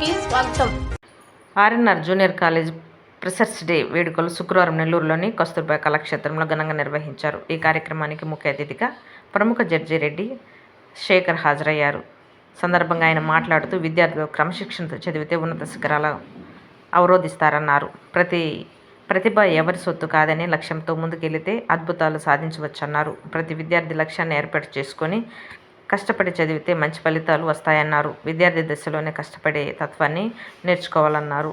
న్యూస్కి స్వాగతం. RNR junior college freshers day వేడుకలు శుక్రవారం నెల్లూరులోని కస్తూర్బా కళాక్షేత్రంలో ఘనంగా నిర్వహించారు. ఈ కార్యక్రమానికి ముఖ్య అతిథిగా ప్రముఖ జడ్జి రెడ్డి శేఖర్ హాజరయ్యారు. సందర్భంగా ఆయన మాట్లాడుతూ విద్యార్థులు క్రమశిక్షణతో చదివితే ఉన్నత శిఖరాలు అవరోధిస్తారన్నారు. ప్రతిభ ఎవరి సొత్తు కాదనే లక్ష్యంతో ముందుకెళ్లితే అద్భుతాలు సాధించవచ్చన్నారు. ప్రతి విద్యార్థి లక్ష్యాన్ని ఏర్పాటు చేసుకొని కష్టపడి చదివితే మంచి ఫలితాలు వస్తాయన్నారు. విద్యార్థి దశలోనే కష్టపడే తత్వాన్ని నేర్చుకోవాలన్నారు.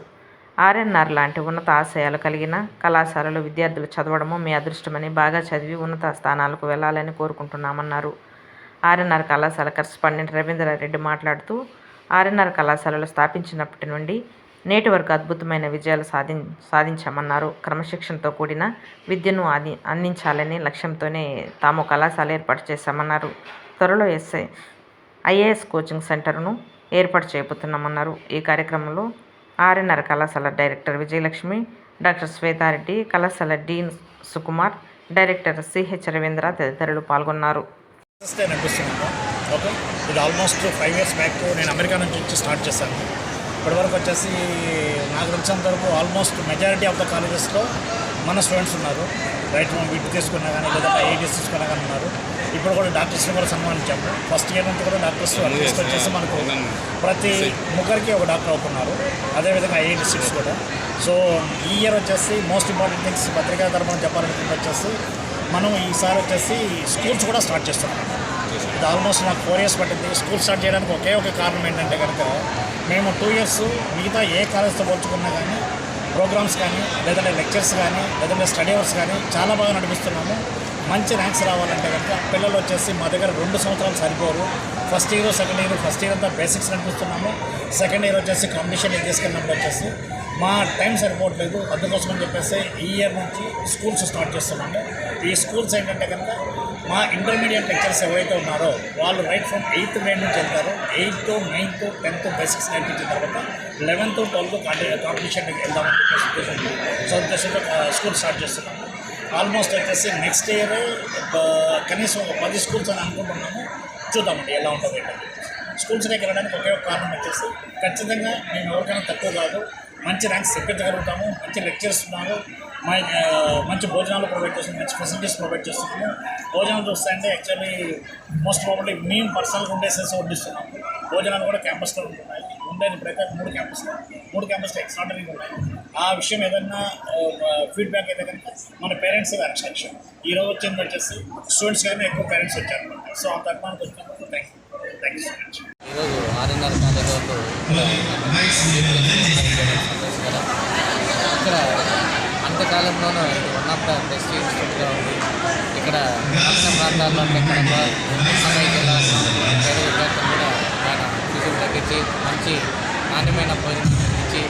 ఆర్ఎన్ఆర్ లాంటి ఉన్నత ఆశయాలు కలిగిన కళాశాలలో విద్యార్థులు చదవడము మీ అదృష్టమని, బాగా చదివి ఉన్నత స్థానాలకు వెళ్లాలని కోరుకుంటున్నామన్నారు. ఆర్ఎన్ఆర్ కళాశాల కరెస్పాండెంట్ రవీంద్రారెడ్డి మాట్లాడుతూ ఆర్ఎన్ఆర్ కళాశాలలో స్థాపించినప్పటి నుండి నేటి వరకు అద్భుతమైన విజయాలు సాధించామన్నారు. క్రమశిక్షణతో కూడిన విద్యను అందించాలని లక్ష్యంతోనే తాము కళాశాల ఏర్పాటు చేశామన్నారు. త్వరలో ఐఏఎస్ కోచింగ్ సెంటర్ను ఏర్పాటు చేయబోతున్నామన్నారు. ఈ కార్యక్రమంలో ఆర్ఎన్ఆర్ కళాశాల డైరెక్టర్ విజయలక్ష్మి, డాక్టర్ శ్వేతారెడ్డి, కళాశాల డీన్ సుకుమార్, డైరెక్టర్ సిహెచ్ రవీంద్ర తదితరులు పాల్గొన్నారు. ఓకే, ఇది ఆల్మోస్ట్ 5 years బ్యాక్ నేను అమెరికా నుంచి స్టార్ట్ చేశాను. ఇప్పటివరకు వచ్చేసి నాకు తెలిసినంత వరకు ఆల్మోస్ట్ మెజారిటీ ఆఫ్ ద కాలేజెస్లో మన స్టూడెంట్స్ ఉన్నారు. రైట్ మనం వీటి తీసుకున్నా కానీ లేదా ఐఐటీస్ తీసుకున్నా కానీ ఉన్నారు. ఇప్పుడు కూడా డాక్టర్స్ని కూడా సన్మానించాము. ఫస్ట్ ఇయర్ నుంచి కూడా డాక్టర్స్ తీసుకొచ్చేసి మనకు ప్రతి ముగ్గురికి ఒక డాక్టర్ అవుతున్నారు. అదేవిధంగా ఐఐటీ సీట్స్ కూడా. సో ఈ ఇయర్ వచ్చేసి మోస్ట్ ఇంపార్టెంట్ థింగ్స్ పత్రికా తరపున చెప్పాలనుకుంటే వచ్చేసి మనం ఈసారి వచ్చేసి స్కూల్స్ కూడా స్టార్ట్ చేస్తున్నాం. ఇది ఆల్మోస్ట్ నాకు 4 years పట్టింది. స్కూల్ స్టార్ట్ చేయడానికి ఒకే ఒక కారణం ఏంటంటే కనుక మేము 2 years మిగతా ఏ కాలేజ్తో పోల్చుకున్నా కానీ ప్రోగ్రామ్స్ కానీ లేదంటే లెక్చర్స్ కానీ లేదంటే స్టడీ అవర్స్ కానీ చాలా బాగా నడిపిస్తున్నాము. మంచి ర్యాంక్స్ రావాలంటే కనుక పిల్లలు వచ్చేసి మా దగ్గర 2 సంవత్సరాలు సరిపోరు. First year second year, first year అంతా బేసిక్స్ నడిపిస్తున్నాము. సెకండ్ ఇయర్ వచ్చేసి కాంపిటీషన్ తీసుకెళ్ళినప్పుడు వచ్చేసి మా టైం సరిపోవట్లేదు. అందుకోసం అని చెప్పేసి ఈ ఇయర్ నుంచి స్కూల్స్ స్టార్ట్ చేస్తున్నాము. ఈ స్కూల్స్ ఏంటంటే కనుక మా ఇంటర్మీడియట్ లెక్చర్స్ ఎవరైతే ఉన్నారో వాళ్ళు రైట్ ఫ్రమ్ 8th grade నుంచి వెళ్తారు. 8th, 9th, 10th బేసిక్స్ నేర్పించిన తర్వాత 11th, 12th కాంపిటీషన్కి వెళ్దామని ఉద్దేశంతో స్కూల్ స్టార్ట్ చేస్తున్నాము. ఆల్మోస్ట్ వచ్చేసి నెక్స్ట్ ఇయర్ కనీసం ఒక 10 schools అని అనుకుంటున్నాము. చూద్దామండి ఎలా ఉంటుంది ఏంటంటే. స్కూల్స్ దగ్గర వెళ్ళడానికి ఒకే ఒక కారణం వచ్చేసి ఖచ్చితంగా మేము ఎవరికైనా తక్కువ కాదు, మంచి ర్యాంక్స్ తెప్పించగలుగుతాము. మంచి లెక్చర్స్ ఉన్నారు, మంచి భోజనాలు ప్రొవైడ్ చేస్తున్నాము, మంచి ఫెసిలిటీస్ ప్రొవైడ్ చేస్తున్నాము. భోజనాలు చూస్తాయంటే యాక్చువల్లీ మోస్ట్ ప్రాబబ్లీ మేము పర్సనల్గా ఉండేసేసి వడ్డిస్తున్నాము. భోజనాలు కూడా క్యాంపస్లో ఉంటున్నాయి. ఉండేది ప్రతి 3 క్యాంపస్లో ఎక్స్ట్రాడనరీగా ఉన్నాయి. ఆ విషయం ఏదైనా ఫీడ్బ్యాక్ అయితే కనుక మన పేరెంట్స్ అట్రాక్షన్. ఈరోజు వచ్చింది వచ్చేసి స్టూడెంట్స్ కానీ ఎక్కువ పేరెంట్స్ వచ్చారనమాట. సో ఆ తరఫానికి వచ్చినప్పుడు థ్యాంక్ యూ సో మచ్. ఈరోజు ఆర్ఎన్ఆర్ కాలేజీలో ఇక్కడ అంతకాలంలోనూ ఇది వన్ ఆఫ్ ద బెస్ట్ ఇన్స్టిట్యూట్గా ఉంది. ఇక్కడ గ్రామీణ ప్రాంతాల్లో కడప, ఉస్మానియా జిల్లా పేద విద్యార్థులు కూడా ఆయన ఫీజులు తగ్గించి మంచి నాణ్యమైన భోజనం అందించి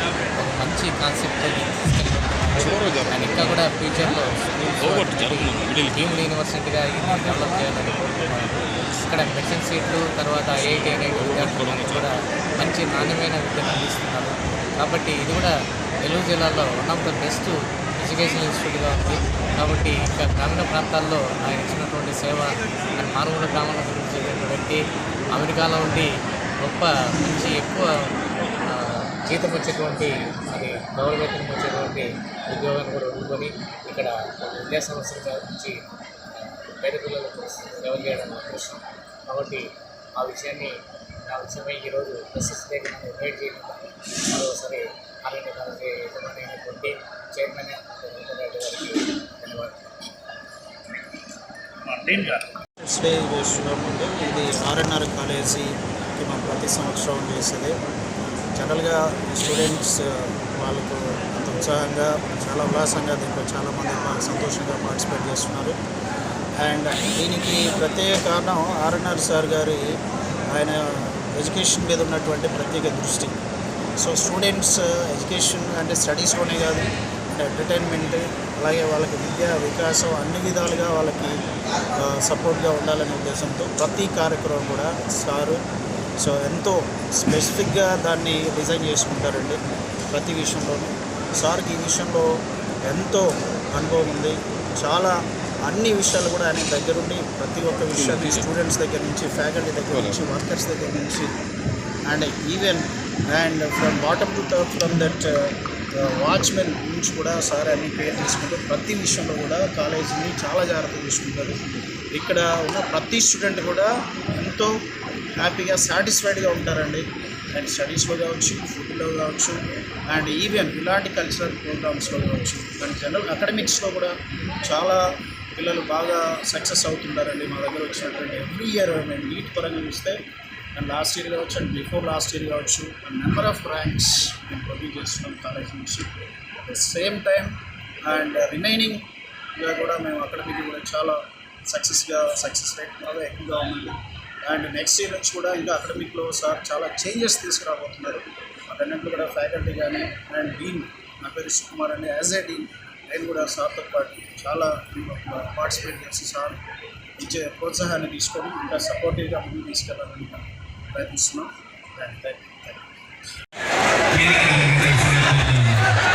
ఒక మంచి కాన్సెప్ట్తో తీసుకెళ్ళి అండ్ ఇంకా కూడా ఫ్యూచర్లో డీమ్డ్ యూనివర్సిటీగా ఇది డెవలప్ చేయాలని కోరుకుంటున్నాను. ఇక్కడ మెడిసిన్ సీట్లు, తర్వాత ఐఐటీ అనేది విద్యార్థులకు కూడా మంచి నాణ్యమైన విద్యను అందిస్తున్నారు. కాబట్టి ఇది కూడా నెల్లూరు జిల్లాలో one of the best education ఇన్స్టిట్యూట్గా ఉంది. కాబట్టి ఇంకా గ్రామీణ ప్రాంతాల్లో ఆయన ఇచ్చినటువంటి సేవ అండ్ మారుమూల గ్రామాల గురించి వ్యక్తి అమెరికాలో ఉండి గొప్ప మంచి ఎక్కువ జీతం వచ్చేటువంటి అది గౌరవేతనం వచ్చేటువంటి ఉద్యోగాన్ని కూడా వదులుకొని ఇక్కడ విద్యా సంస్థల నుంచి పేద పిల్లలకు సేవ చేయడం అవసరం. కాబట్టి ఆ విషయాన్ని విషయమై ఈరోజు ఫ్రెషర్స్ డే నన్ను ఇన్వైట్ చేయడం మరోసారి ఆర్ఎన్ఆర్ కాలేజీ యజమాని చైర్మన్ రెడ్డి గారికి ధన్యవాదాలు. డే చేస్తున్నామంటే ఇది ఆర్ఎన్ఆర్ కాలేజీకి మనం ప్రతి సంవత్సరం చేసేది. జనరల్గా స్టూడెంట్స్ వాళ్ళకు అంత ఉత్సాహంగా చాలా ఉల్లాసంగా దీంట్లో చాలామంది సంతోషంగా పార్టిసిపేట్ చేస్తున్నారు. అండ్ దీనికి ప్రత్యేక కారణం ఆర్ఎన్ఆర్ సార్ గారి ఆయన ఎడ్యుకేషన్ మీద ఉన్నటువంటి ప్రత్యేక దృష్టి. సో స్టూడెంట్స్ ఎడ్యుకేషన్ అంటే స్టడీస్లోనే కాదు, అంటే ఎంటర్టైన్మెంట్, అలాగే వాళ్ళకి విద్యా వికాసం అన్ని విధాలుగా వాళ్ళకి సపోర్ట్గా ఉండాలనే ఉద్దేశంతో ప్రతి కార్యక్రమం కూడా సారు ఎంతో స్పెసిఫిక్గా దాన్ని డిజైన్ చేసుకుంటారండి. ప్రతి విషయంలోనూ సార్కి ఈ విషయంలో ఎంతో అనుభవం ఉంది. చాలా అన్ని విషయాలు కూడా ఆయన దగ్గరుండి ప్రతి ఒక్క విషయాన్ని స్టూడెంట్స్ దగ్గర నుంచి, ఫ్యాకల్టీ దగ్గర నుంచి, వర్కర్స్ దగ్గర నుంచి, and even and from bottom to top from that watchmen నుంచి కూడా సార్ అన్ని కేర్ తీసుకుంటూ ప్రతి విషయంలో కూడా కాలేజీని చాలా జాగ్రత్తగా చూసుకుంటారు. ఇక్కడ ఉన్న ప్రతి స్టూడెంట్ కూడా ఎంతో హ్యాపీగా, సాటిస్ఫైడ్గా ఉంటారండి. అండ్ స్టడీస్లో కావచ్చు, ఫుడ్లో కావచ్చు, అండ్ ఈవెన్ ఇలాంటి కల్చరల్ ప్రోగ్రామ్స్లో కావచ్చు, అండ్ జనరల్ అకాడమిక్స్లో కూడా చాలా పిల్లలు బాగా సక్సెస్ అవుతుంటారండి. మా దగ్గర వచ్చినటువంటి ఎవ్రీ ఇయర్ మేము నీట్ పరంగా చూస్తే అండ్ లాస్ట్ ఇయర్ కావచ్చు, అండ్ బిఫోర్ లాస్ట్ ఇయర్ కావచ్చు, అండ్ నెంబర్ ఆఫ్ ర్యాంక్స్ మేము ప్రొడ్యూస్ చేస్తున్నాం కాలేజ్ నుంచి. At the same time and రిమైనింగ్గా కూడా మేము అకాడమిక్ కూడా చాలా సక్సెస్ రేట్ బాగా ఎక్కువగా ఉంది. అండ్ నెక్స్ట్ ఇయర్ నుంచి కూడా ఇంకా అకాడమిక్లో సార్ చాలా చేంజెస్ తీసుకురాబోతున్నారు. అటెండెంట్లు కూడా ఫ్యాకల్టీ కానీ అండ్ డీన్ నా పేరు సుకుమార్ అండి. యాజ్ ఏ డీన్ నేను కూడా సార్తో పాటు చాలా పార్టిసిపేట్ చేసి సార్ ఇచ్చే ప్రోత్సాహాన్ని తీసుకొని ఇంకా సపోర్టివ్గా ముందుకు తీసుకెళ్ళాలని ప్రయత్నిస్తున్నాం. Thank you.